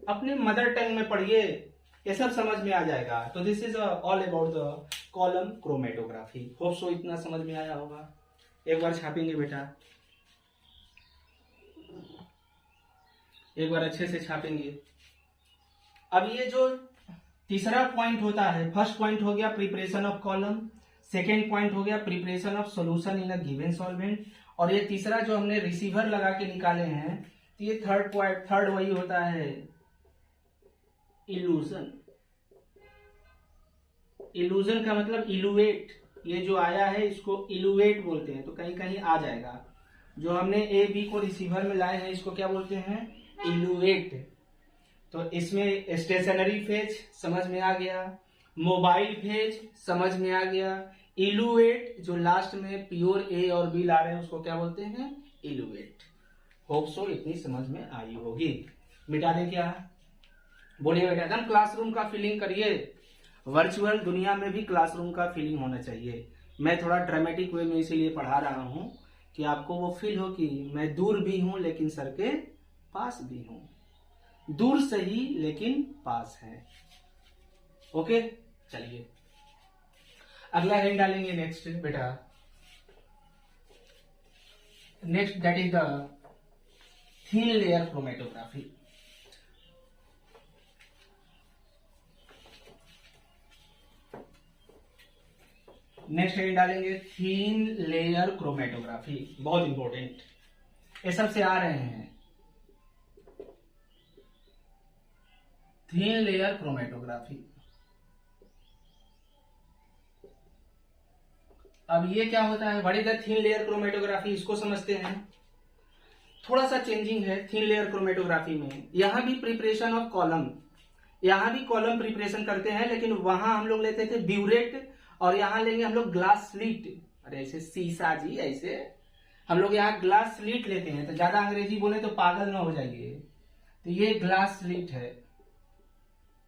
अपने मदर टंग में पढ़िए, ये सब समझ में आ जाएगा। तो this is all about the column chromatography. Hope so इतना समझ में आया होगा। एक बार छापेंगे बेटा, एक बार अच्छे से छापेंगे। अब ये जो तीसरा पॉइंट होता है, फर्स्ट पॉइंट हो गया preparation of column, second point हो गया preparation of solution in a given solvent, और ये तीसरा जो हमने रिसीवर लगा के निकाले हैं, तो ये थर्ड पॉइंट, थर्ड वही होता है इल्यूजन। इल्यूजन का मतलब इलुएट, ये जो आया है इसको इलुएट बोलते हैं, तो कहीं कहीं आ जाएगा। जो हमने ए बी को रिसीवर में लाए हैं इसको क्या बोलते हैं, इलुएट। तो इसमें स्टेशनरी फेज समझ में आ गया, मोबाइल फेज समझ में आ गया, इलुएट जो लास्ट में प्योर ए और बी ला रहे हैं उसको क्या बोलते हैं, इलुएट। होप सो इतनी समझ में आई होगी। मिटा दें क्या, बोलिए बेटा, एकदम क्लासरूम का फीलिंग करिए। वर्चुअल दुनिया में भी क्लासरूम का फीलिंग होना चाहिए। मैं थोड़ा ड्रामेटिक वे में इसीलिए पढ़ा रहा हूं कि आपको वो फील हो कि मैं दूर भी हूं लेकिन सर के पास भी हूं, दूर सही लेकिन पास है। ओके, चलिए अगला हेड डालेंगे। नेक्स्ट बेटा, next that is the thin layer chromatography. Next head डालेंगे थिन लेयर क्रोमेटोग्राफी, बहुत इंपॉर्टेंट, ये सबसे आ रहे हैं। थिन लेयर क्रोमेटोग्राफी, अब ये क्या होता है, what is the thin layer chromatography, इसको समझते हैं। थोड़ा सा चेंजिंग है थिन लेयर क्रोमेटोग्राफी में। यहां भी प्रिपरेशन ऑफ कॉलम, यहां भी कॉलम प्रिपरेशन करते हैं, लेकिन वहां हम लोग लेते थे ब्यूरेट और यहां लेंगे हम लोग ग्लास स्लीट। अरे ऐसे शीशा जी, ऐसे हम लोग यहाँ ग्लास स्लीट लेते हैं, तो ज्यादा अंग्रेजी बोले तो पागल ना हो जाइए। तो ये ग्लास स्लीट है,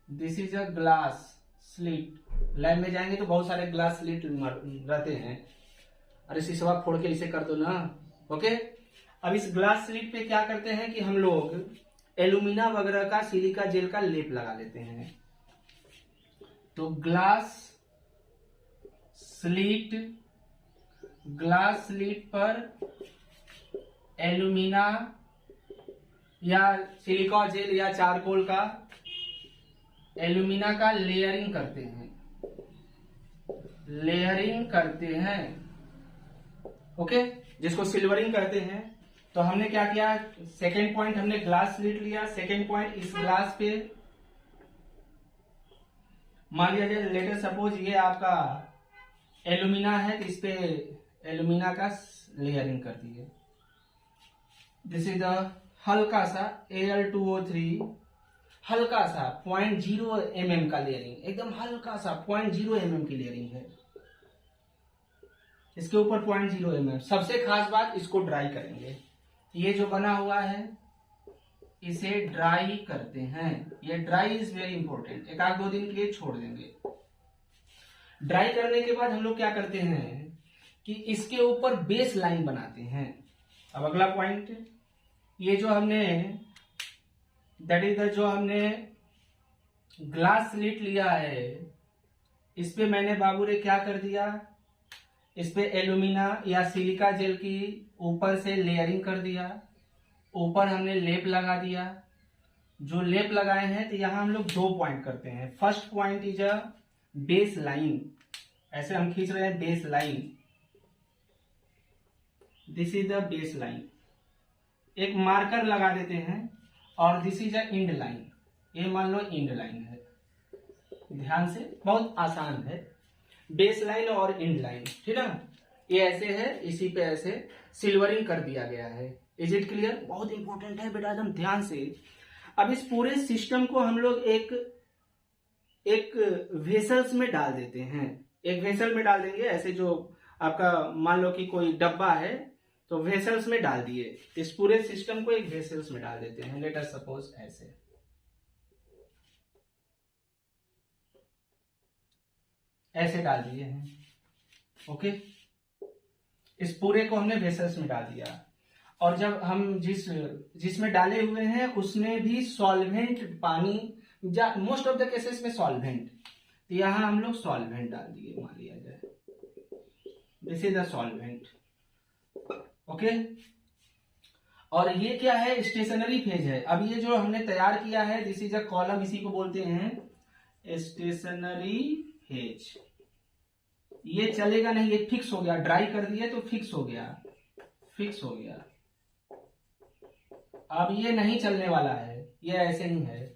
this is a glass slit. Lab में जाएंगे तो बहुत सारे ग्लास स्लीट रहते हैं। अरे शीशा फोड़ के इसे कर दो ना। ओके, अब इस ग्लास स्लीट पे क्या करते हैं कि हम लोग एल्यूमिना वगैरह का, सिलिका जेल का लेप लगा लेते हैं। तो ग्लास स्लीट, ग्लास स्लीट पर एल्यूमिना या सिलिका जेल या चारकोल का, एल्यूमिना का लेयरिंग करते हैं, लेयरिंग करते हैं। ओके, जिसको सिल्वरिंग कहते हैं। तो हमने क्या किया, सेकेंड पॉइंट हमने ग्लास स्लीट लिया, सेकेंड पॉइंट इस ग्लास पे मान लिया जाए, लेटर सपोज ये आपका एल्यूमिना है, तो इस पे एल्यूमिना का लेयरिंग कर दिए। दिस इज द हल्का सा Al2O3, हल्का सा 0.0 mm का लेयरिंग, एकदम हल्का सा 0.0 mm की लेयरिंग है इसके ऊपर 0.0 mm। सबसे खास बात, इसको ड्राई करेंगे। ये जो बना हुआ है इसे ड्राई करते हैं। ये ड्राई इज वेरी इंपॉर्टेंट, एक आध दो दिन के लिए छोड़ देंगे। ड्राई करने के बाद हम लोग क्या करते हैं कि इसके ऊपर बेस लाइन बनाते हैं। अब अगला पॉइंट, ये जो हमने दैट इज द जो हमने ग्लास स्लीट लिया है, इस पे मैंने बाबू ने क्या कर दिया, इस पे एल्यूमिना या सिलिका जेल की ऊपर से लेयरिंग कर दिया, ऊपर हमने लेप लगा दिया। जो लेप लगाए हैं तो यहां हम लोग 2 पॉइंट करते हैं। First point is a base line, ऐसे हम खींच रहे हैं base line, this is the base line. एक मार्कर लगा देते हैं और this is a end line, ये मान लो इंड लाइन है। ध्यान से, बहुत आसान है, बेस लाइन और इंड लाइन, ठीक है। ये ऐसे है, इसी पे ऐसे सिल्वरिंग कर दिया गया है। Is it clear? बहुत इंपॉर्टेंट है बेटा, एकदम ध्यान से। अब इस पूरे सिस्टम को हम लोग एक वेसल्स में डाल देते हैं। एक वेसल में डाल देंगे, ऐसे जो आपका मान लो कि कोई डब्बा है तो वेसल्स में डाल दिए। इस पूरे सिस्टम को एक वेसल्स में डाल देते हैं। लेट अस सपोज ऐसे, ऐसे डाल दिए हैं। ओके, इस पूरे को हमने वेसल्स में डाल दिया। और जब हम जिसमें डाले हुए हैं उसमें भी सॉल्वेंट पानी, मोस्ट ऑफ द केसेस में सॉल्वेंट, तो यहां हम लोग सॉल्वेंट डाल दिए, मान लिया जाए this is the solvent. Okay, और ये क्या है, स्टेशनरी फेज है। अब ये जो हमने तैयार किया है, दिस इज अ कॉलम, इसी को बोलते हैं स्टेशनरी फेज। ये चलेगा नहीं, ये फिक्स हो गया, ड्राई कर दिए तो फिक्स हो गया, फिक्स हो गया। अब ये नहीं चलने वाला है, ये ऐसे ही है।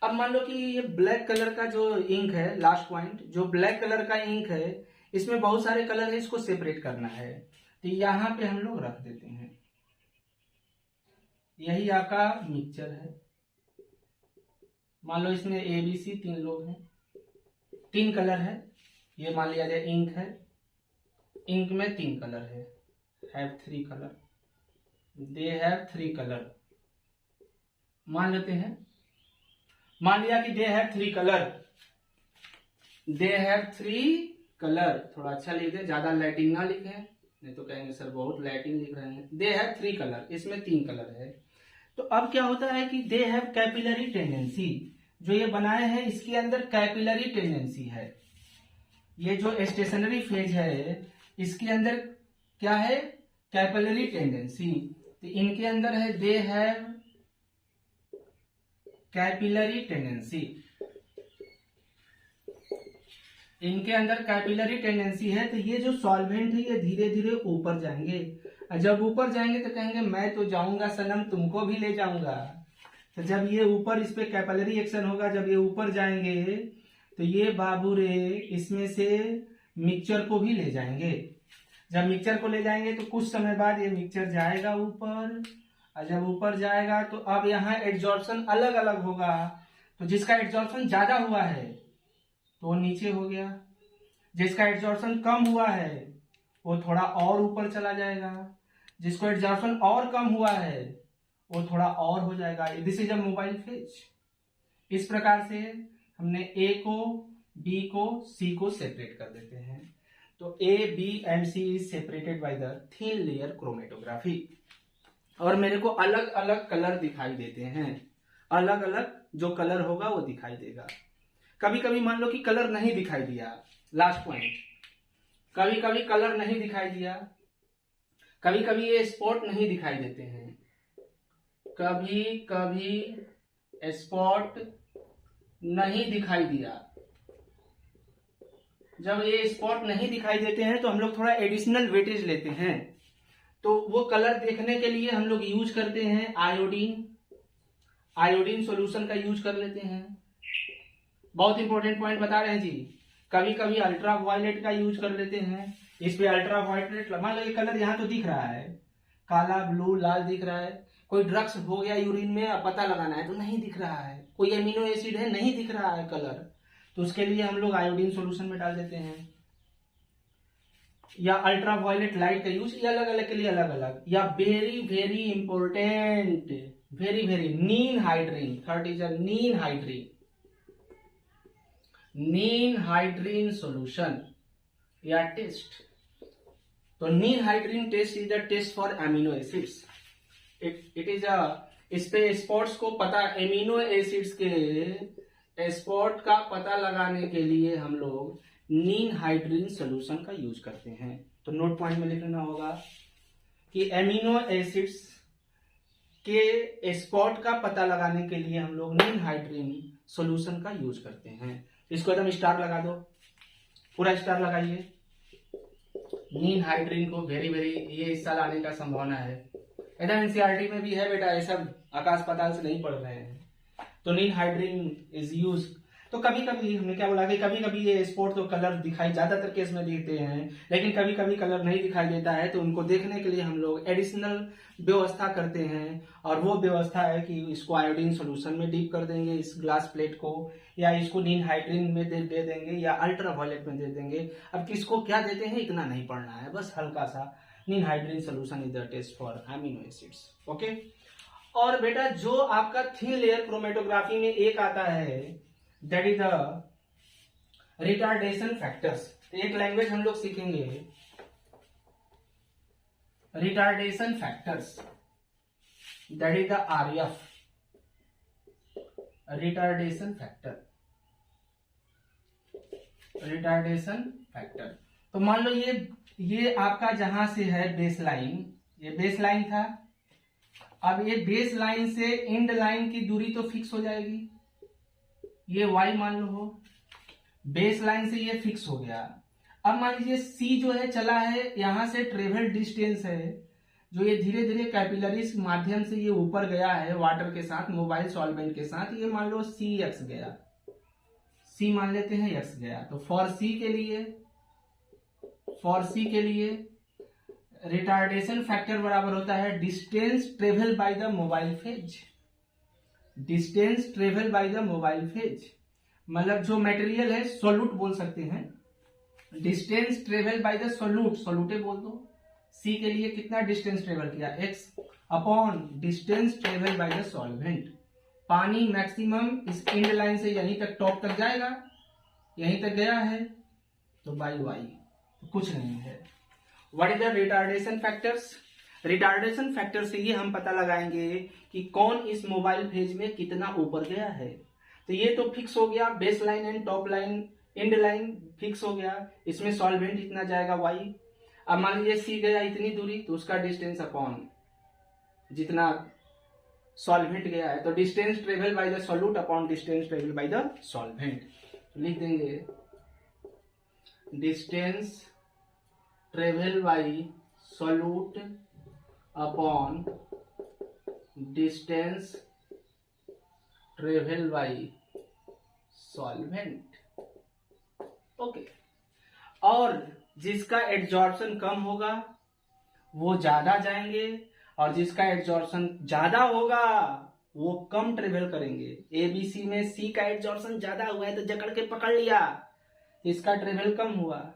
अब मान लो कि ये ब्लैक कलर का जो इंक है, लास्ट पॉइंट, जो ब्लैक कलर का इंक है, इसमें बहुत सारे कलर है, इसको सेपरेट करना है। तो यहां पे हम लोग रख देते हैं, यही आपका मिक्सचर है। मान लो इसमें ABC 3 लोग हैं, 3 कलर है, ये मान लिया जाए इंक है, इंक में 3 कलर है, have 3 colour, they have 3 colour मान लेते हैं। मान लिया कि they have 3 colour, they have 3 colour, थोड़ा अच्छा लिख दे, ज्यादा लैटिन ना लिखे, नहीं तो कहेंगे सर बहुत लैटिन लिख रहे हैं। दे हैव 3 कलर, इसमें 3 कलर है। तो अब क्या होता है कि दे हैव कैपिलरी टेंडेंसी, जो ये बनाए हैं इसके अंदर कैपिलरी टेंडेंसी है। ये जो स्टेशनरी फेज है इसके अंदर क्या है, कैपिलरी टेंडेंसी। तो इनके अंदर है दे हैव कैपिलरी टेंडेंसी, इनके अंदर कैपिलरी टेंडेंसी है। तो ये जो सॉल्वेंट है ये धीरे धीरे ऊपर जाएंगे, जब ऊपर जाएंगे तो कहेंगे मैं तो जाऊंगा सनम, तुमको भी ले जाऊंगा। तो जब ये ऊपर, इस पे कैपिलरी एक्शन होगा, जब ये ऊपर जाएंगे तो ये बाबू रे इसमें से मिक्सचर को भी ले जाएंगे। जब मिक्सचर को ले जाएंगे तो कुछ समय बाद ये मिक्सचर जाएगा ऊपर, और जब ऊपर जाएगा तो अब यहाँ एड्जॉर्प्शन अलग अलग होगा। तो जिसका एड्जॉर्प्शन ज्यादा हुआ है तो वो नीचे हो गया, जिसका एड्जॉर्प्शन कम हुआ है वो थोड़ा और ऊपर चला जाएगा, जिसको एड्जॉर्प्शन और कम हुआ है वो थोड़ा और हो जाएगा। This is a mobile phase. इस प्रकार से हमने ए को, बी को, सी को सेपरेट कर देते हैं। तो A, B and C is separated by the thin layer chromatography. और मेरे को अलग अलग कलर दिखाई देते हैं, अलग अलग जो कलर होगा वो दिखाई देगा। कभी कभी मान लो कि कलर नहीं दिखाई दिया, लास्ट पॉइंट, कभी कभी कलर नहीं दिखाई दिया, कभी कभी ये स्पॉट नहीं दिखाई देते हैं, कभी कभी स्पॉट नहीं दिखाई दिया। जब ये स्पॉट नहीं दिखाई देते हैं तो हम लोग थोड़ा एडिशनल वेटेज लेते हैं। तो वो कलर देखने के लिए हम लोग यूज करते हैं आयोडीन, आयोडीन सॉल्यूशन का यूज कर लेते हैं। बहुत इंपॉर्टेंट पॉइंट बता रहे हैं जी। कभी कभी अल्ट्रा वायलेट का यूज कर लेते हैं, इस पे अल्ट्रा वायलेट, मान लो ये कलर यहाँ तो दिख रहा है, काला, ब्लू, लाल दिख रहा है। कोई ड्रग्स हो गया यूरिन में, अब पता लगाना है तो नहीं दिख रहा है, कोई एमिनो एसिड है नहीं दिख रहा है कलर, तो उसके लिए हम लोग आयोडीन सॉल्यूशन में डाल देते हैं। या अल्ट्रा वायलेट लाइट का यूज, ये अलग अलग के लिए अलग अलग। या very very important, very very ninhydrin, third is a ninhydrin, ninhydrin solution या टेस्ट। तो ninhydrin test is the test for amino acids. It is a, इस पे स्पॉट्स को पता, एमिनो एसिड्स के spot का पता लगाने के लिए हम लोग नीन हाइड्रीन सॉल्यूशन का यूज करते हैं। तो नोट पॉइंट में लिखना होगा कि एमिनो एसिड्स के स्पॉट का पता लगाने के लिए हम लोग नीन हाइड्रीन सॉल्यूशन का यूज करते हैं। इसको एकदम स्टार लगा दो, पूरा स्टार लगाइए। नीन हाइड्रीन को वेरी वेरी, ये इस साल आने का संभावना है, एकदम एनसीईआरटी में भी है बेटा, ये सब आकाश पाताल से नहीं पढ़ रहे हैं। तो नीन हाइड्रीन इज यूज। तो कभी कभी हमने क्या बोला कि कभी कभी ये स्पॉट तो कलर दिखाई ज्यादातर केस में देते हैं, लेकिन कभी कभी कलर नहीं दिखाई देता है, तो उनको देखने के लिए हम लोग एडिशनल व्यवस्था करते हैं। और वो व्यवस्था है कि इसको आयोडीन सॉल्यूशन में डीप कर देंगे इस ग्लास प्लेट को, या इसको नीन हाइड्रीन में दे देंगे, या अल्ट्रा वायलेट में दे देंगे। अब किसको क्या देते हैं इतना नहीं पढ़ना है, बस हल्का सा ninhydrin solution is the test for amino acids. Okay. और बेटा जो आपका थिन लेयर क्रोमेटोग्राफी में एक आता है, that is the retardation factors. तो एक लैंग्वेज हम लोग सीखेंगे, retardation factors, that is the RF, retardation factor, retardation factor. तो मान लो ये आपका जहां से है बेस लाइन, ये बेस लाइन था, अब ये बेस लाइन से एंड लाइन की दूरी तो फिक्स हो जाएगी, ये y मान लो हो, बेस लाइन से ये फिक्स हो गया। अब मान लीजिए c जो है चला है, यहां से ट्रेवल डिस्टेंस है जो ये धीरे धीरे कैपिलरीज के माध्यम से ये ऊपर गया है वाटर के साथ, मोबाइल सॉल्वेंट के साथ, ये मान लो cx गया, c मान लेते हैं x गया। तो फॉर c के लिए रिटार्डेशन फैक्टर बराबर होता है distance travel by the mobile phase, distance travel by the mobile phase, मतलब जो मटेरियल है सोल्यूट बोल सकते हैं, distance travel by the solute, solute बोल दो। सी के लिए कितना डिस्टेंस ट्रेवल किया, x upon distance travel by the solvent. पानी मैक्सिमम इस एंड लाइन से यहीं तक टॉप तक जाएगा, यहीं तक गया है, तो बाई y, तो कुछ नहीं है। What is the retardation factors? Retardation factor से ये हम पता लगाएंगे कि कौन इस मोबाइल फेज में कितना ऊपर गया है। तो ये तो फिक्स हो गया, base line and top line and line fix हो गया, इसमें सॉल्वेंट इतना जाएगा y। अब मान लीजिए c गया इतनी दूरी, तो उसका डिस्टेंस अपॉन जितना सॉल्वेंट गया है, तो distance travel by the solute upon distance travel by the solvent. लिख देंगे distance travel bye solute upon distance travel bye solvent. Okay, और जिसका एड्जॉर्प्शन कम होगा वो ज्यादा जाएंगे, और जिसका एड्जॉर्प्शन ज्यादा होगा वो कम ट्रेवल करेंगे। एबीसी में सी का एड्जॉर्प्शन ज्यादा हुआ है तो जकड़ के पकड़ लिया, इसका ट्रेवल कम हुआ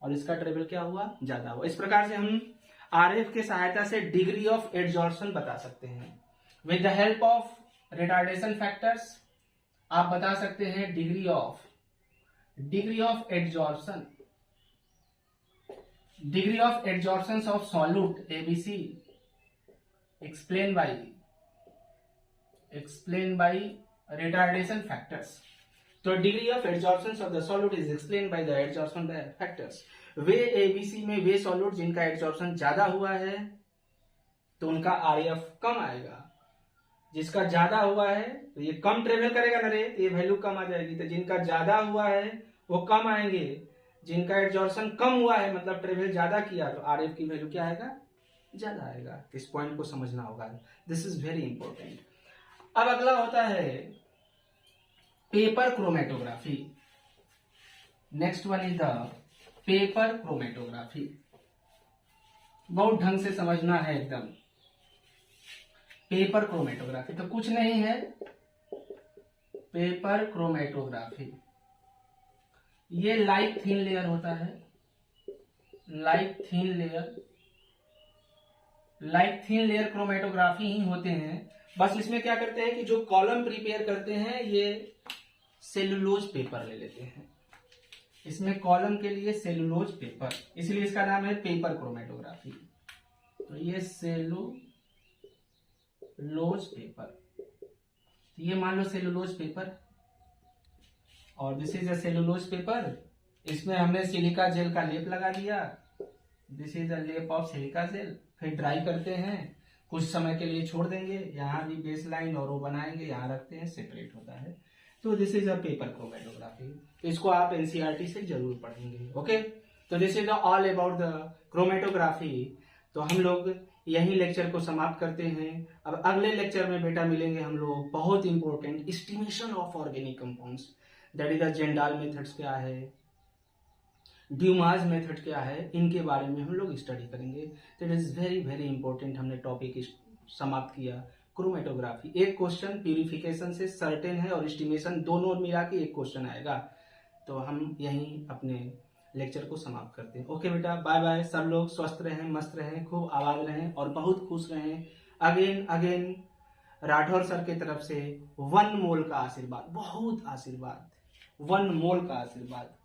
और इसका ट्रेवल क्या हुआ, ज्यादा हुआ। इस प्रकार से हम आरएफ के सहायता से डिग्री ऑफ एड्जॉर्प्शन बता सकते हैं। With the help of retardation factors आप बता सकते हैं degree of adsorption, degree of adsorption of solute ABC explain by retardation factors. तो degree of adsorption of the solute is explain by the adsorption factors. वे ABC में वे solute जिनका adsorption ज्यादा हुआ है तो उनका आरएफ कम आएगा, जिसका ज्यादा हुआ है तो ये कम ट्रेवल करेगा ना रे, तो ये वैल्यू कम आ जाएगी। तो जिनका ज्यादा हुआ है वो कम आएंगे, जिनका एड्जॉर्प्शन कम हुआ है मतलब ट्रेवल ज्यादा किया तो आरएफ की वैल्यू क्या आएगा, ज्यादा आएगा। इस पॉइंट को समझना होगा, दिस इज वेरी इंपॉर्टेंट। अब अगला होता है paper chromatography. Next one is the paper chromatography. बहुत ढंग से समझना है एकदम। पेपर क्रोमेटोग्राफी तो कुछ नहीं है, पेपर क्रोमेटोग्राफी ये लाइट थिन लेयर होता है, लाइट थिन लेयर क्रोमेटोग्राफी ही होते हैं। बस इसमें क्या करते हैं कि जो कॉलम प्रिपेयर करते हैं ये सेलुलोज पेपर ले लेते हैं, इसमें कॉलम के लिए सेलुलोज पेपर, इसलिए इसका नाम है पेपर क्रोमेटोग्राफी। तो ये सेलुलोज पेपर, ये मान लो सेलुलोज पेपर, और this is a cellulose paper. इसमें हमने सिलिका जेल का लेप लगा दिया, दिस इज अ लेप ऑफ सिलिका जेल। फिर ड्राई करते हैं, कुछ समय के लिए छोड़ देंगे, यहाँ भी बेस लाइन और वो बनाएंगे, यहाँ रखते हैं, सेपरेट होता है। तो this is a paper chromatography. इसको आप एनसीईआरटी से जरूर पढ़ेंगे। ओके, तो this is all about the chromatography. तो हम लोग यही लेक्चर को समाप्त करते हैं। अब अगले लेक्चर में बेटा मिलेंगे हम लोग, बहुत important, estimation of organic compounds, that is the Kjeldahl methods क्या है, ड्यूमास मेथड क्या है, इनके बारे में हम लोग स्टडी करेंगे। That is very very important. हमने टॉपिक समाप्त किया क्रोमेटोग्राफी। एक क्वेश्चन प्यूरिफिकेशन से सर्टेन है और एस्टिमेशन दोनों मिला के एक क्वेश्चन आएगा। तो हम यहीं अपने लेक्चर को समाप्त करते हैं। ओके बेटा, बाय बाय। सब लोग स्वस्थ रहें, मस्त रहें, खूब आबाद रहें और बहुत खुश रहें। अगेन राठौर सर की तरफ से 1 मोल का आशीर्वाद, बहुत आशीर्वाद, 1 मोल का आशीर्वाद।